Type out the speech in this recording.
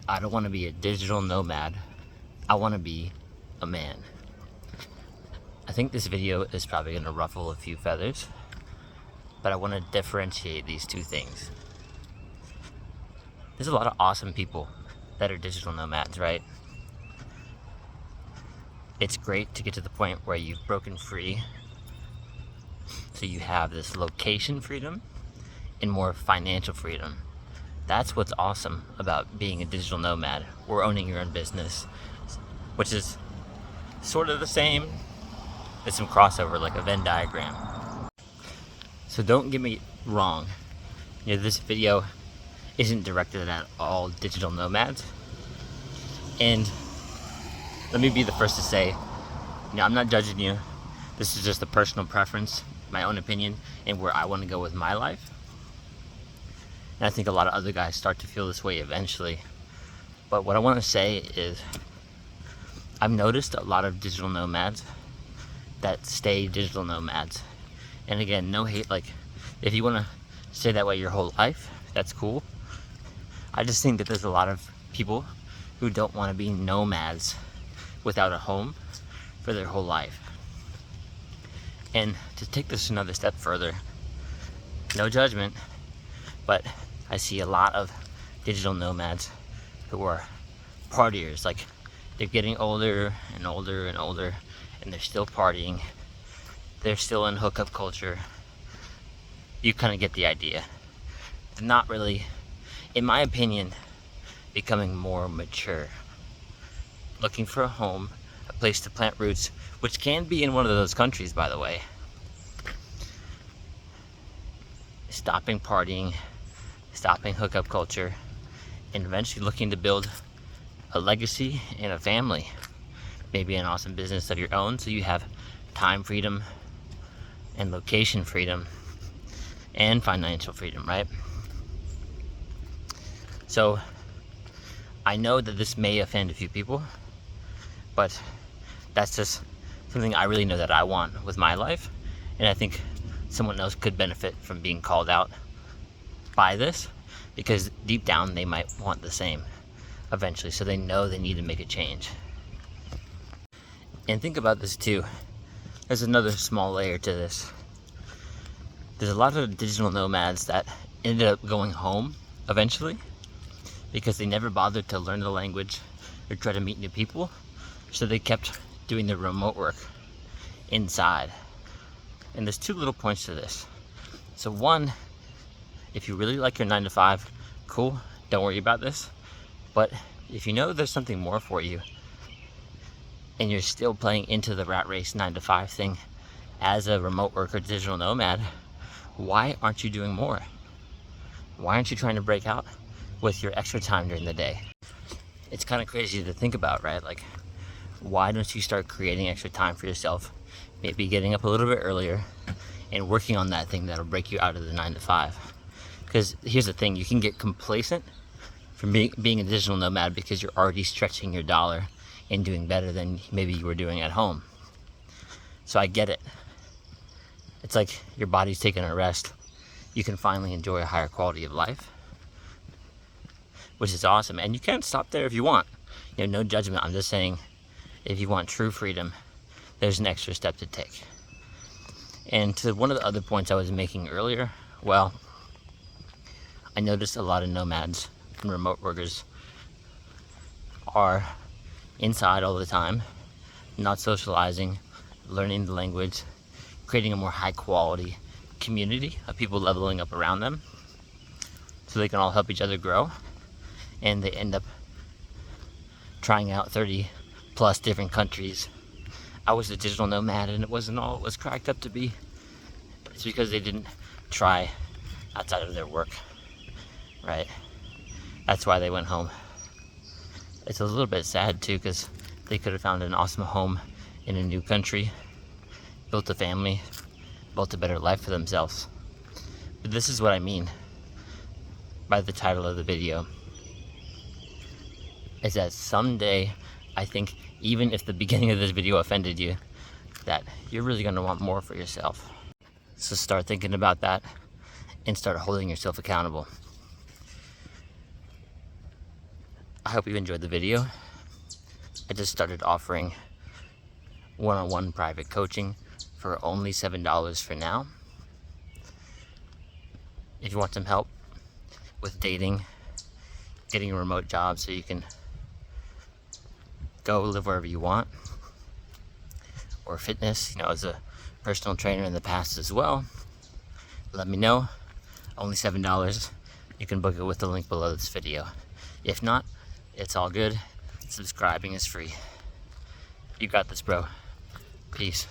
I don't want to be a digital nomad. I want to be a man. I think this video is probably going to ruffle a few feathers, but I want to differentiate these two things. There's a lot of awesome people that are digital nomads, right? It's great to get to the point where you've broken free, so you have this location freedom and more financial freedom. That's what's awesome about being a digital nomad, or owning your own business, which is sort of the same. There's some crossover, like a Venn diagram. So don't get me wrong. This video isn't directed at all digital nomads. And let me be the first to say, I'm not judging you. This is just a personal preference, my own opinion, and where I want to go with my life. And I think a lot of other guys start to feel this way eventually. But what I want to say is, I've noticed a lot of digital nomads that stay digital nomads. And again, no hate, like, if you want to stay that way your whole life, that's cool. I just think that there's a lot of people who don't want to be nomads without a home for their whole life. And to take this another step further, no judgment, but I see a lot of digital nomads who are partiers. Like, they're getting older and older and older, and they're still partying. They're still in hookup culture. You kind of get the idea. They're not really, in my opinion, becoming more mature. Looking for a home, a place to plant roots, which can be in one of those countries, by the way. Stopping partying, stopping hookup culture, and eventually looking to build a legacy and a family. Maybe an awesome business of your own, so you have time freedom and location freedom and financial freedom, right? So I know that this may offend a few people, but that's just something I really know that I want with my life, and I think someone else could benefit from being called out by this, because deep down they might want the same eventually, so they know they need to make a change. And think about this too. There's another small layer to this. There's a lot of digital nomads that ended up going home eventually because they never bothered to learn the language or try to meet new people, so they kept doing their remote work inside. And there's two little points to this. So one, if you really like your 9 to 5, cool, don't worry about this. But if you know there's something more for you, and you're still playing into the rat race 9 to 5 thing as a remote worker, digital nomad, why aren't you doing more? Why aren't you trying to break out with your extra time during the day? It's kind of crazy to think about, right? Like, why don't you start creating extra time for yourself? Maybe getting up a little bit earlier and working on that thing that'll break you out of the 9 to 5. Because here's the thing, you can get complacent from being a digital nomad because you're already stretching your dollar and doing better than maybe you were doing at home. So I get it. It's like your body's taking a rest. You can finally enjoy a higher quality of life, which is awesome. And you can't stop there if you want. No judgment. I'm just saying, if you want true freedom, there's an extra step to take. And to one of the other points I was making earlier, well, I noticed a lot of nomads and remote workers are inside all the time, not socializing, learning the language, creating a more high quality community of people leveling up around them so they can all help each other grow. And they end up trying out 30 plus different countries. I was a digital nomad and it wasn't all it was cracked up to be. It's because they didn't try outside of their work, right? That's why they went home. It's a little bit sad too, because they could have found an awesome home in a new country, built a family, built a better life for themselves. But this is what I mean by the title of the video, is that someday, I think, even if the beginning of this video offended you, that you're really going to want more for yourself. So start thinking about that and start holding yourself accountable. I hope you enjoyed the video. I just started offering one-on-one private coaching for only $7 for now. If you want some help with dating, getting a remote job so you can go live wherever you want, or fitness, as a personal trainer in the past as well, let me know. Only $7. You can book it with the link below this video. If not, it's all good. Subscribing is free. You got this, bro. Peace.